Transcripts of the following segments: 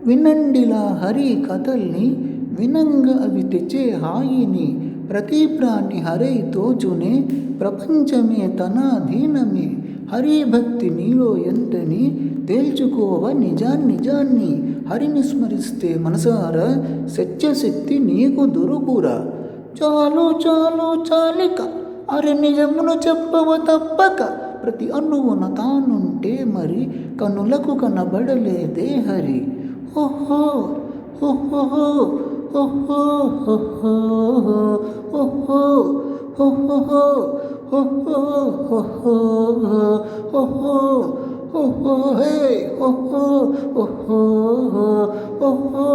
వినండిలా హరి కథల్ని, వినంగా అవి తెచ్చే హాయిని. ప్రతి ప్రాణి హరై తోచునే, ప్రపంచమే తనాధీనమే. హరి భక్తి నీలో ఎంతని, తేల్చుకోవ నిజాన్ని. హరిని స్మరిస్తే మనసారా, సత్యశక్తి నీకు దొరుకురా. చాలు చాలిక, అరె నిజమును చెప్పవ తప్పక. ప్రతి అణువున తానుంటే మరి, కనులకు కనబడలేదే హరి. ఓహో ఓహో ఓహో ఓహో ఓహో ఓహో ఓహో ఓహో ఓహో హే ఓహో ఓహో ఓహో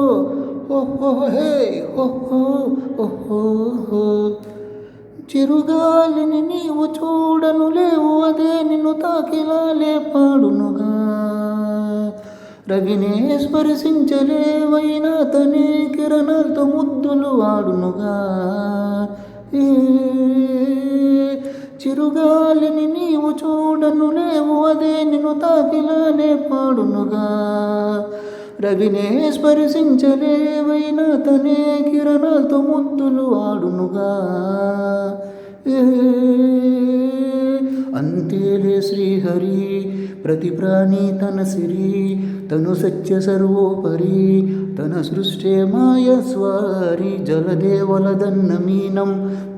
ఓహో హే ఓహో ఓహో. చిరుగాలిని నీవు చూడను లేవు, అదే నిన్ను తాకిలాలే పాడునుగా. రవినే స్పర్శించలేవైనా తనే కిరణాలతో ముద్దులు వాడునుగా. చిరుగాలిని నీవు చూడను లేవు, అదే నిన్ను తాకిలాలే పాడునుగా. రవినే స్పర్శించలేవైనా తనే కిరణాలతో ముద్దులు వాడునుగా. అంతేలే శ్రీహరి, ప్రతి ప్రాణి తన సిరి, తను సత్య సర్వోపరి, తన సృష్టే మాయస్వారి. జలదేవలదన్న మీనం,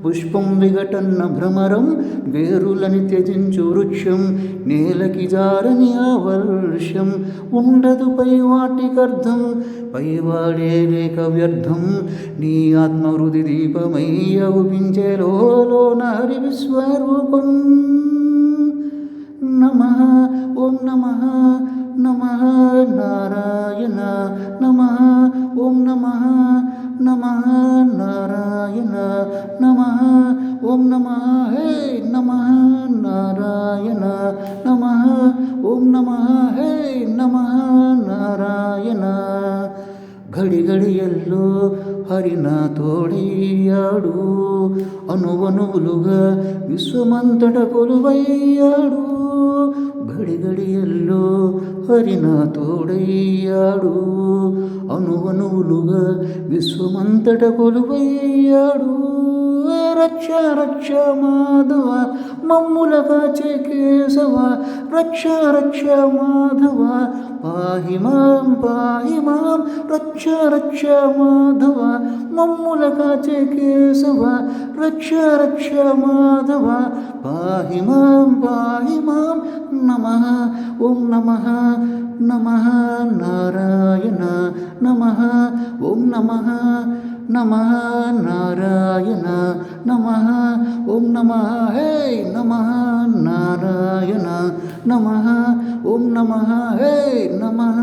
పుష్పం విఘటన్న భ్రమరం, వేరులని త్యజించు వృక్షం, నేలకి జారని ఆ వర్షం. ఉండదు పై వాటికర్థం, పైవాడే లేక వ్యర్థం. నీ ఆత్మహృది దీపమై అవుపించే లోన హరి విశ్వరూపం. నమః ఓం నమః నమః నారాయణ నమః ఓం నమః నమః నారాయణ నమః ఓం నమః హే నమః నారాయణ నమః ఓం నమః హే నమః నారాయణ. ఘడియల్లో హరి నా తోడయ్యాడు, అణువణువులుగా విశ్వమంతట కొలువయ్యాడు. ఘడియల్లో హరి నా తోడయ్యాడు, అణువణువులుగా విశ్వమంతట కొలువయ్యాడు. రక్ష రక్ష మాధవ మమ్ముల కాచే కేశవ, రక్ష రక్ష మాధవ పాహి మాం. రక్ష రక్ష మాధవ మమ్ముల కాచే కేశవ, రక్ష రక్ష మాధవ పాహి మాం. నమః ఓం నమః నమః నారాయణ నమః ఓం నమః నమః నారాయణ నమః ఓం నమః హే నమః నారాయణ నమః ఓం నమః హే నమః.